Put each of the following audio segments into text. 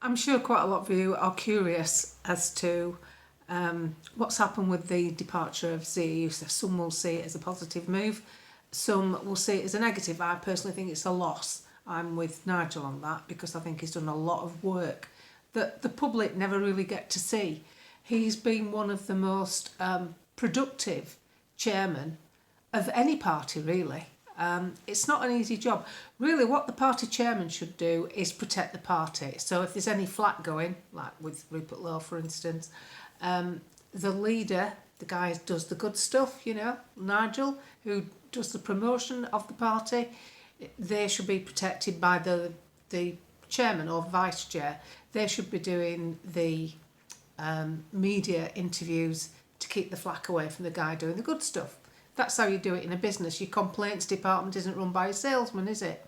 I'm sure quite a lot of you are curious as to what's happened with the departure of Zia Youssef. Some will see it as a positive move, some will see it as a negative. I personally think it's a loss. I'm with Nigel on that because I think he's done a lot of work that the public never really get to see. He's been one of the most productive chairmen of any party, really. It's not an easy job. Really, what the party chairman should do is protect the party. So if there's any flack going, like with Rupert Lowe, for instance, the leader, the guy who does the good stuff, Nigel, who does the promotion of the party, they should be protected by the chairman or vice chair. They should be doing the media interviews to keep the flack away from the guy doing the good stuff. That's how you do it in a business. Your complaints department isn't run by a salesman, is it?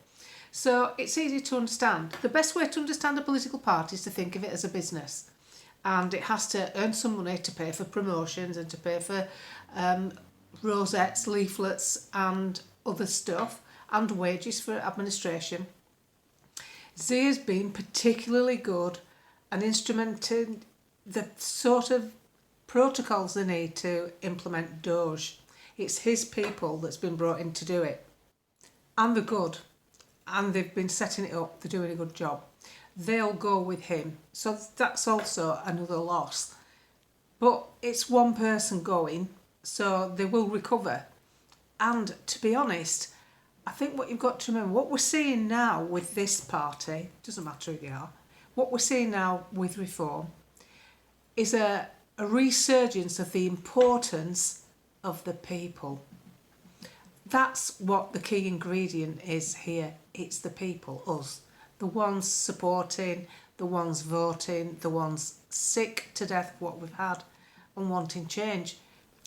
So it's easy to understand. The best way to understand a political party is to think of it as a business. And it has to earn some money to pay for promotions and to pay for rosettes, leaflets and other stuff, and wages for administration. Zia's been particularly good and instrumental the sort of protocols they need to implement Doge. It's his people that's been brought in to do it. And they're good. And they've been setting it up. They're doing a good job. They'll go with him. So that's also another loss. But it's one person going, so they will recover. And to be honest, I think what you've got to remember, what we're seeing now with this party, doesn't matter who they are, what we're seeing now with Reform is a resurgence of the importance of the people. That's what the key ingredient is here. It's the people, us. The ones supporting, the ones voting, the ones sick to death of what we've had and wanting change.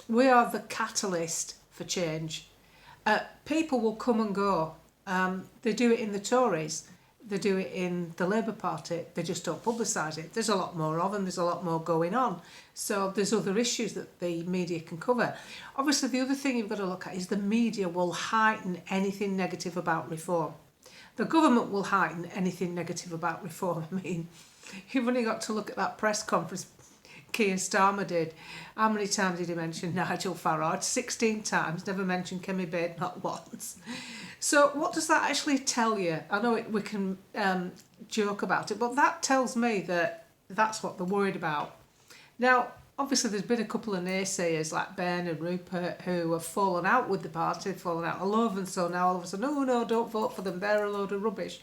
We are the catalyst for change. People will come and go. They do it in the Tories. They do it in the Labour Party. They just don't publicise it. There's a lot more of them. There's a lot more going on. So there's other issues that the media can cover. Obviously, the other thing you've got to look at is the media will heighten anything negative about Reform. The government will heighten anything negative about Reform. I mean, you've only got to look at that press conference Kier Starmer did. How many times did he mention Nigel Farage? 16 times, never mentioned Kemi Baird, not once. So what does that actually tell you? I know we can joke about it, but that tells me that that's what they're worried about. Now, obviously there's been a couple of naysayers like Ben and Rupert who have fallen out with the party, fallen out of love, and so now all of a sudden, no, don't vote for them, they're a load of rubbish.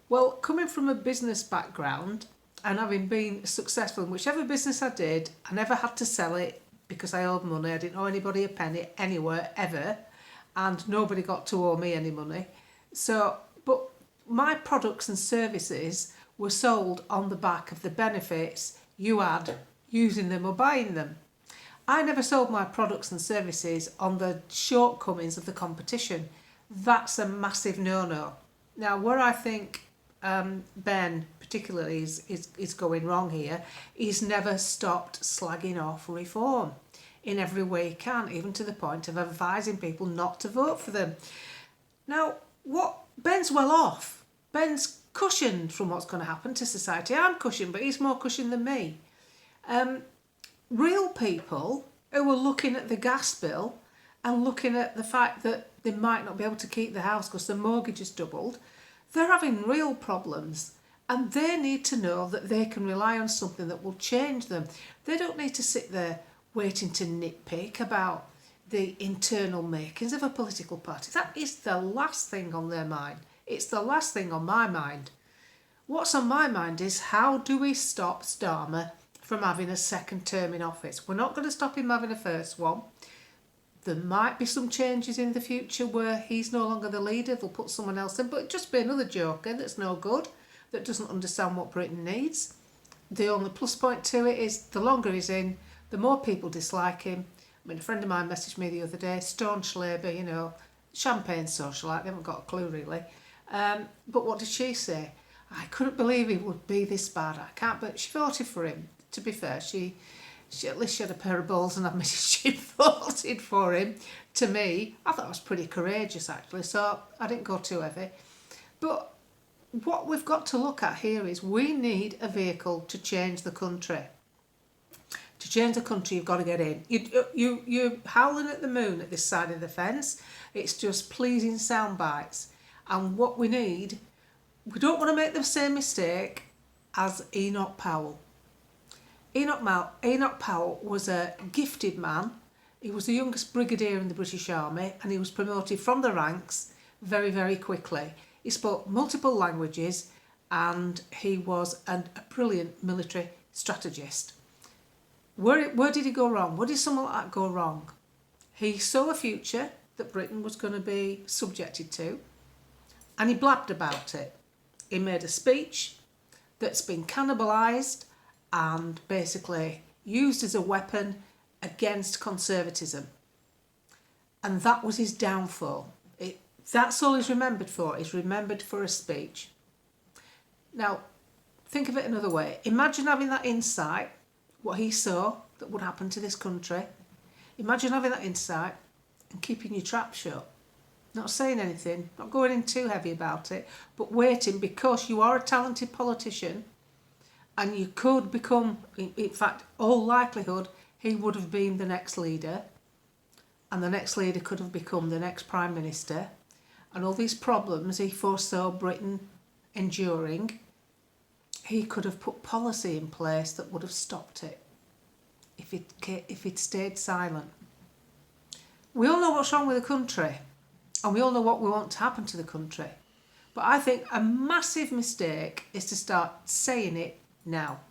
Well, coming from a business background, and having been successful in whichever business I did, I never had to sell it because I owed money. I didn't owe anybody a penny anywhere, ever. And nobody got to owe me any money. So, but my products and services were sold on the back of the benefits you had using them or buying them. I never sold my products and services on the shortcomings of the competition. That's a massive no-no. Now, where I think Ben particularly is going wrong here, he's never stopped slagging off Reform in every way he can, even to the point of advising people not to vote for them. Now, what Ben's well off. Ben's cushioned from what's going to happen to society. I'm cushioned, but he's more cushioned than me. Real people who are looking at the gas bill and looking at the fact that they might not be able to keep the house because the mortgage has doubled, they're having real problems. And they need to know that they can rely on something that will change them. They don't need to sit there waiting to nitpick about the internal makings of a political party. That is the last thing on their mind. It's the last thing on my mind. What's on my mind is how do we stop Starmer from having a second term in office? We're not going to stop him having a first one. There might be some changes in the future where he's no longer the leader. They'll put someone else in, but it'll just be another joker that's no good, that doesn't understand what Britain needs. The only plus point to it is the longer he's in, the more people dislike him. I mean, a friend of mine messaged me the other day, staunch Labour, champagne socialite, they haven't got a clue really. But what did she say? I couldn't believe he would be this bad. I can't, but she voted for him. To be fair, she at least she had a pair of balls and admitted she voted for him. To me, I thought it was pretty courageous actually, so I didn't go too heavy. But what we've got to look at here is we need a vehicle to change the country. To change the country, you've got to get in. You're howling at the moon at this side of the fence. It's just pleasing sound bites. And what we need, we don't want to make the same mistake as Enoch Powell. Enoch Powell was a gifted man. He was the youngest brigadier in the British Army, and he was promoted from the ranks very, very quickly. He spoke multiple languages, and he was a brilliant military strategist. Where did he go wrong? Where did someone like that go wrong? He saw a future that Britain was going to be subjected to, and he blabbed about it. He made a speech that's been cannibalised and basically used as a weapon against conservatism. And that was his downfall. That's all he's remembered for. He's remembered for a speech. Now, think of it another way. Imagine having that insight, what he saw that would happen to this country. Imagine having that insight and keeping your trap shut. Not saying anything, not going in too heavy about it, but waiting, because you are a talented politician and you could become, in fact, all likelihood, he would have been the next leader, and the next leader could have become the next Prime Minister, and all these problems he foresaw Britain enduring, he could have put policy in place that would have stopped it if it stayed silent. We all know what's wrong with the country, and we all know what we want to happen to the country. But I think a massive mistake is to start saying it now.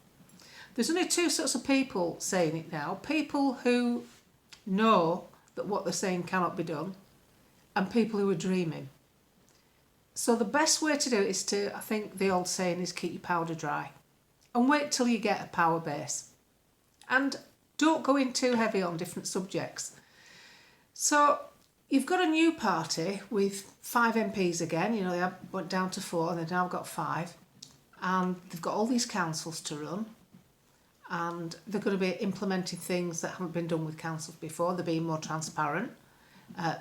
There's only two sorts of people saying it now. People who know that what they're saying cannot be done, and people who are dreaming. So the best way to do it is to, I think the old saying is, keep your powder dry and wait till you get a power base. And don't go in too heavy on different subjects. So you've got a new party with 5 MPs again. You know, they went down to 4 and they've now got 5. And they've got all these councils to run. And they're going to be implementing things that haven't been done with councils before. They're being more transparent.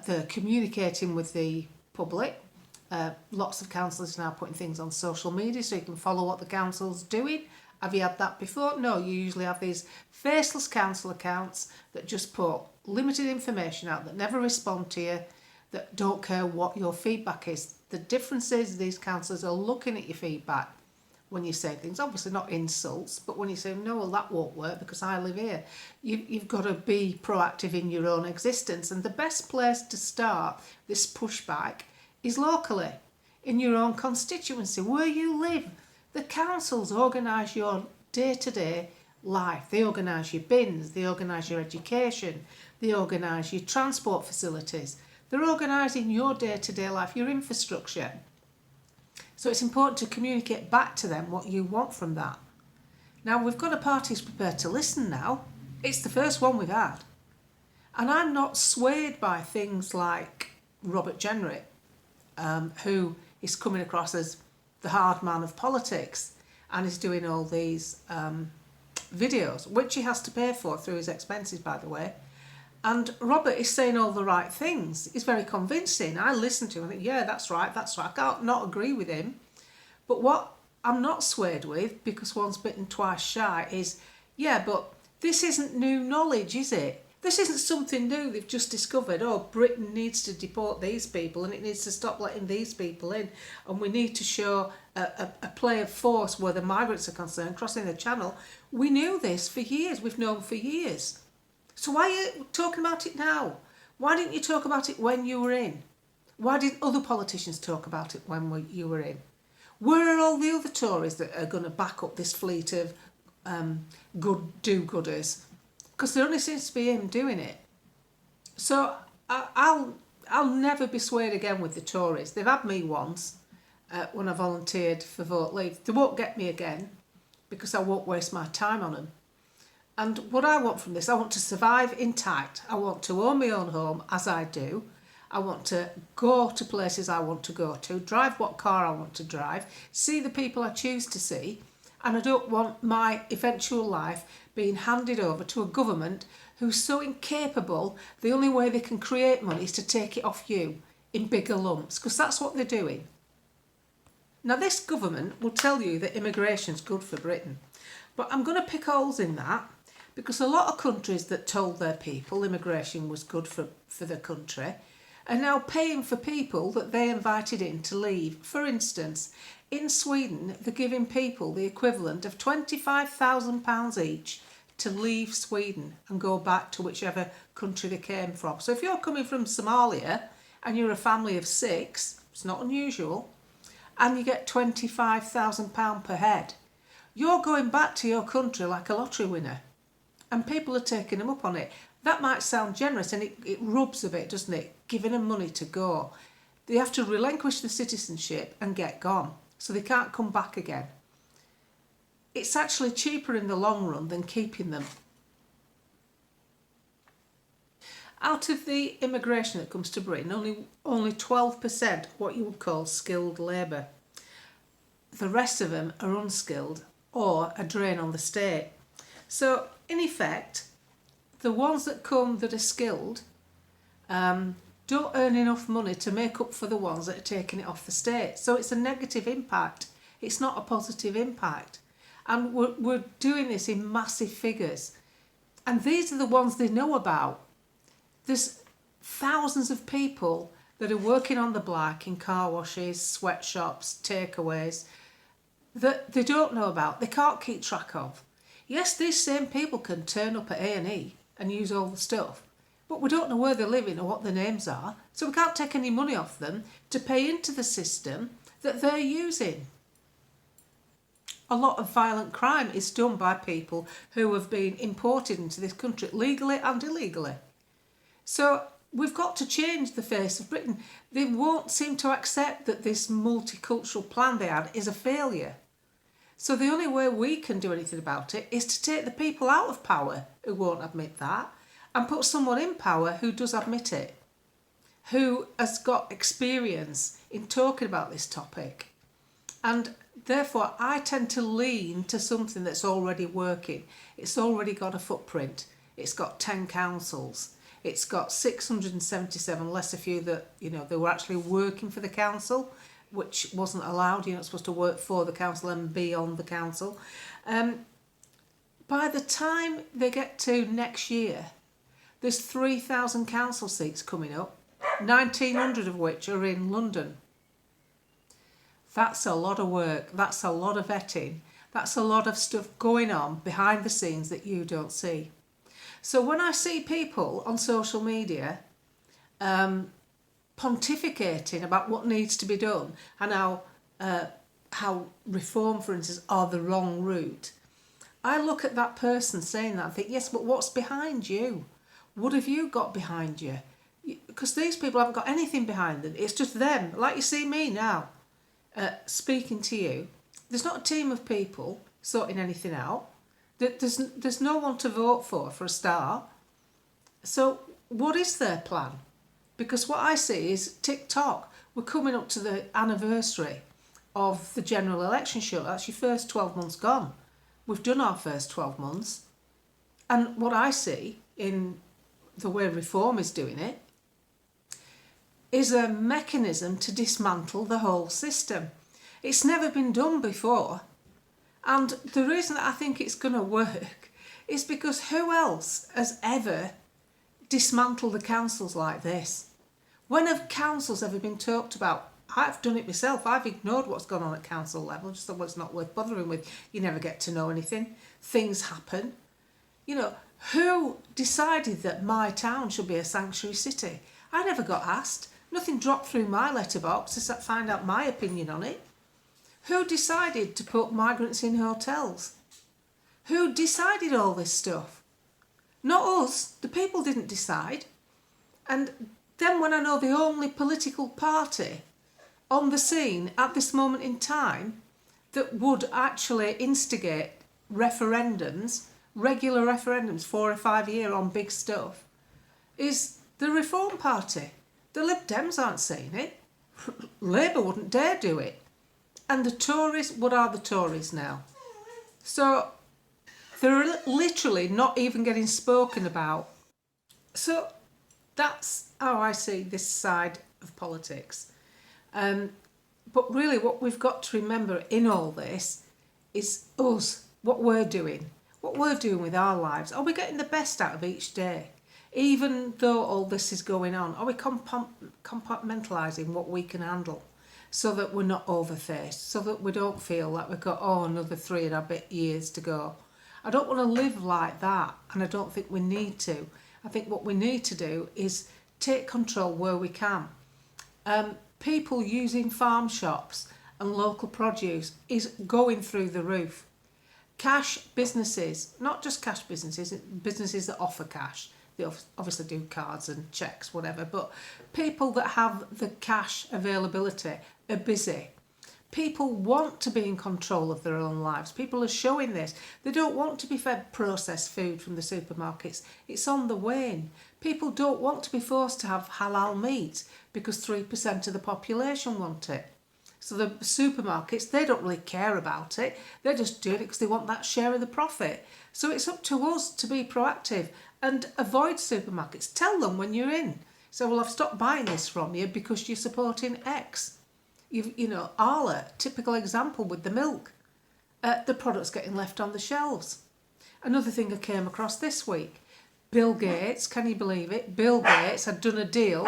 They're communicating with the public. Lots of councillors are now putting things on social media so you can follow what the council's doing. Have you had that before? No, you usually have these faceless council accounts that just put limited information out, that never respond to you, that don't care what your feedback is. The difference is these councillors are looking at your feedback when you say things, obviously not insults, but when you say, no, well, that won't work because I live here. You've got to be proactive in your own existence. And the best place to start this pushback is locally, in your own constituency, where you live. The councils organise your day-to-day life. They organise your bins, they organise your education, they organise your transport facilities. They're organising your day-to-day life, your infrastructure. So it's important to communicate back to them what you want from that. Now, we've got a party who's prepared to listen now. It's the first one we've had. And I'm not swayed by things like Robert Jenrick, who is coming across as the hard man of politics and is doing all these videos, which he has to pay for through his expenses, by the way. And Robert is saying all the right things. He's very convincing. I listen to him and think, yeah, that's right. I can't not agree with him. But what I'm not swayed with, because once bitten, twice shy, is, yeah, but this isn't new knowledge, is it? This isn't something new they've just discovered. Oh, Britain needs to deport these people and it needs to stop letting these people in. And we need to show a play of force where the migrants are concerned, crossing the channel. We knew this for years. We've known for years. So why are you talking about it now? Why didn't you talk about it when you were in? Why didn't other politicians talk about it when you were in? Where are all the other Tories that are going to back up this fleet of good do-gooders? Because there only seems to be him doing it. So I'll never be swayed again with the Tories. They've had me once when I volunteered for Vote Leave. They won't get me again because I won't waste my time on them. And what I want from this, I want to survive intact. I want to own my own home, as I do. I want to go to places I want to go to, drive what car I want to drive, see the people I choose to see, and I don't want my eventual life being handed over to a government who's so incapable, the only way they can create money is to take it off you in bigger lumps, because that's what they're doing. Now, this government will tell you that immigration's good for Britain, but I'm going to pick holes in that because a lot of countries that told their people immigration was good for the country are now paying for people that they invited in to leave. For instance, in Sweden, they're giving people the equivalent of £25,000 each to leave Sweden and go back to whichever country they came from. So if you're coming from Somalia and you're a family of 6, it's not unusual, and you get £25,000 per head, you're going back to your country like a lottery winner. And people are taking them up on it. That might sound generous, and it rubs a bit, doesn't it? Giving them money to go. They have to relinquish the citizenship and get gone, so they can't come back again. It's actually cheaper in the long run than keeping them. Out of the immigration that comes to Britain, only 12% what you would call skilled labour. The rest of them are unskilled or a drain on the state. So, in effect, the ones that come that are skilled don't earn enough money to make up for the ones that are taking it off the state. So it's a negative impact. It's not a positive impact. And we're doing this in massive figures. And these are the ones they know about. There's thousands of people that are working on the black in car washes, sweatshops, takeaways that they don't know about. They can't keep track of. Yes, these same people can turn up at A&E and use all the stuff, but we don't know where they're living or what their names are, so we can't take any money off them to pay into the system that they're using. A lot of violent crime is done by people who have been imported into this country legally and illegally. So we've got to change the face of Britain. They won't seem to accept that this multicultural plan they had is a failure. So the only way we can do anything about it is to take the people out of power who won't admit that and put someone in power who does admit it, who has got experience in talking about this topic. And therefore, I tend to lean to something that's already working. It's already got a footprint. It's got 10 councils. It's got 677, less a few that, they were actually working for the council, which wasn't allowed. You're not supposed to work for the council and be on the council. By the time they get to next year, there's 3,000 council seats coming up, 1,900 of which are in London. That's a lot of work. That's a lot of vetting. That's a lot of stuff going on behind the scenes that you don't see. So when I see people on social media pontificating about what needs to be done and how reform, for instance, are the wrong route, I look at that person saying that and think, yes, but what's behind you? What have you got behind you? Because these people haven't got anything behind them. It's just them. Like you see me now, speaking to you. There's not a team of people sorting anything out. There's no one to vote for a start. So what is their plan? Because what I see is tick-tock. We're coming up to the anniversary of the general election show. That's your first 12 months gone. We've done our first 12 months. And what I see in the way reform is doing it is a mechanism to dismantle the whole system. It's never been done before. And the reason that I think it's going to work is because who else has ever dismantled the councils like this? When have councils ever been talked about? I've done it myself. I've ignored what's gone on at council level. Just thought, well, it's not worth bothering with. You never get to know anything. Things happen. Who decided that my town should be a sanctuary city? I never got asked. Nothing dropped through my letterbox to find out my opinion on it. Who decided to put migrants in hotels? Who decided all this stuff? Not us. The people didn't decide. And then when I know the only political party on the scene at this moment in time that would actually instigate referendums, regular referendums, 4 or 5 year on big stuff, is the Reform Party. The Lib Dems aren't saying it. Labour wouldn't dare do it. And the Tories, what are the Tories now? So they're literally not even getting spoken about. So that's how I see this side of politics. But really what we've got to remember in all this is us, what we're doing with our lives. Are we getting the best out of each day? Even though all this is going on, are we compartmentalising what we can handle so that we're not overfaced, so that we don't feel like we've got, another 3 and a bit years to go? I don't want to live like that, and I don't think we need to. I think what we need to do is take control where we can. People using farm shops and local produce is going through the roof. Cash businesses, not just cash businesses, businesses that offer cash. They obviously do cards and cheques, whatever, but people that have the cash availability are busy. People want to be in control of their own lives. People are showing this. They don't want to be fed processed food from the supermarkets. It's on the wane. People don't want to be forced to have halal meat because 3% of the population want it. So the supermarkets, they don't really care about it. They're just doing it because they want that share of the profit. So it's up to us to be proactive and avoid supermarkets. Tell them when you're in. So, well, I've stopped buying this from you because you're supporting X. Arla, typical example with the milk. The product's getting left on the shelves. Another thing I came across this week. Bill Gates, can you believe it? Bill Gates had done a deal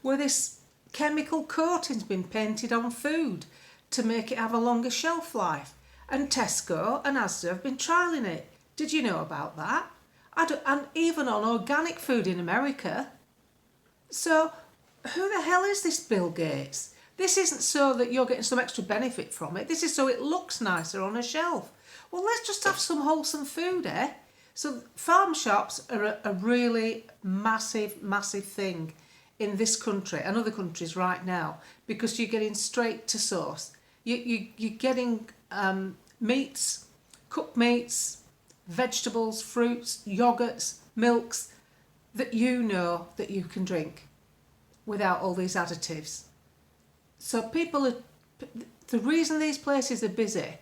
where this chemical coating's been painted on food to make it have a longer shelf life. And Tesco and Asda have been trialling it. Did you know about that? And even on organic food in America. So who the hell is this Bill Gates? This isn't so that you're getting some extra benefit from it. This is so it looks nicer on a shelf. Well, let's just have some wholesome food, eh? So farm shops are a really massive, massive thing in this country and other countries right now, because you're getting straight to source. You're getting meats, cooked meats, vegetables, fruits, yogurts, milks that that you can drink without all these additives. So the reason these places are busy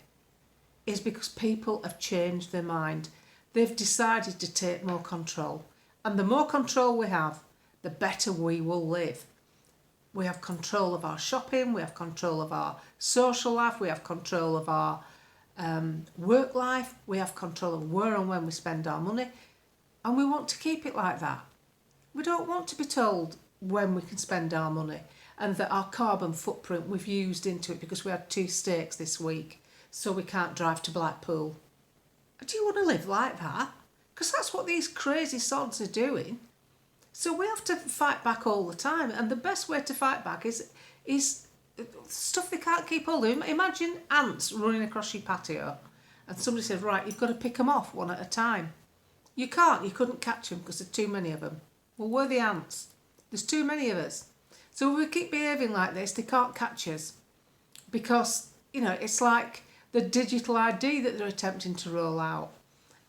is because people have changed their mind. They've decided to take more control. And the more control we have, the better we will live. We have control of our shopping, we have control of our social life, we have control of our work life, we have control of where and when we spend our money, and we want to keep it like that. We don't want to be told when we can spend our money and that our carbon footprint we've used into it because we had 2 steaks this week, so we can't drive to Blackpool. Do you want to live like that? Because that's what these crazy sods are doing. So we have to fight back all the time, and the best way to fight back is stuff they can't keep hold of. Imagine ants running across your patio and somebody said, right, you've got to pick them off one at a time. You couldn't catch them because there's too many of them. Well, we're the ants. There's too many of us. So if we keep behaving like this, they can't catch us, because, it's like the digital ID that they're attempting to roll out.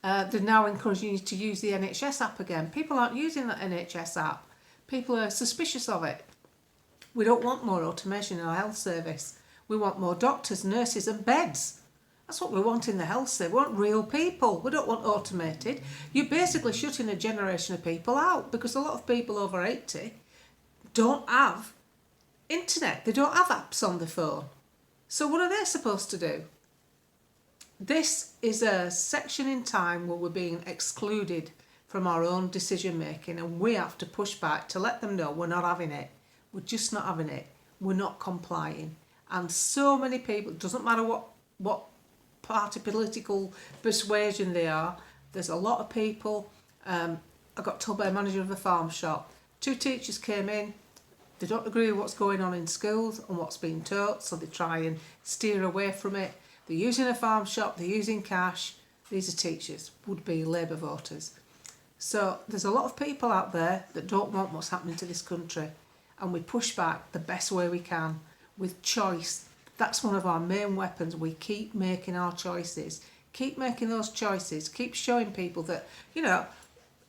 They're now encouraging you to use the NHS app again. People aren't using that NHS app. People are suspicious of it. We don't want more automation in our health service. We want more doctors, nurses and beds. That's what we want in the health service. We want real people. We don't want automated. You're basically shutting a generation of people out, because a lot of people over 80 don't have internet. They don't have apps on their phone. So what are they supposed to do? This is a section in time where we're being excluded from our own decision making, and we have to push back to let them know we're not having it. We're just not having it. We're not complying. And so many people, it doesn't matter what party political persuasion they are, there's a lot of people. I got told by a manager of a farm shop, 2 teachers came in, they don't agree with what's going on in schools and what's being taught, so they try and steer away from it. They're using a farm shop, they're using cash. These are teachers, would-be Labour voters. So there's a lot of people out there that don't want what's happening to this country, and we push back the best way we can with choice. That's one of our main weapons. We keep making our choices. Keep making those choices. Keep showing people that,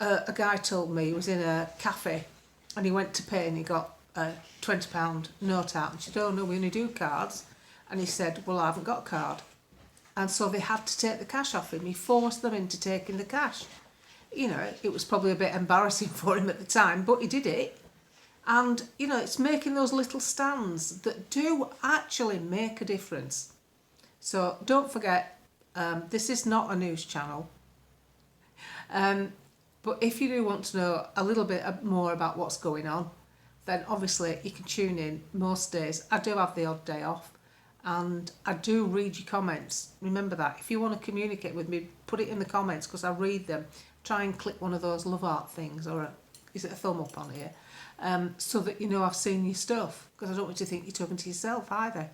a guy told me he was in a cafe and he went to pay and he got a £20 note out, and she said, oh no, we only do cards. And he said, well, I haven't got a card. And so they had to take the cash off him. He forced them into taking the cash. It was probably a bit embarrassing for him at the time, but he did it. And, you know, it's making those little stands that do actually make a difference. So don't forget, this is not a news channel. But if you do want to know a little bit more about what's going on, then obviously you can tune in most days. I do have the odd day off, and I do read your comments. Remember that. If you want to communicate with me, put it in the comments because I read them. Try and click one of those love art things, or is it a thumb up on here? So that you know I've seen your stuff, because I don't want you to think you're talking to yourself either.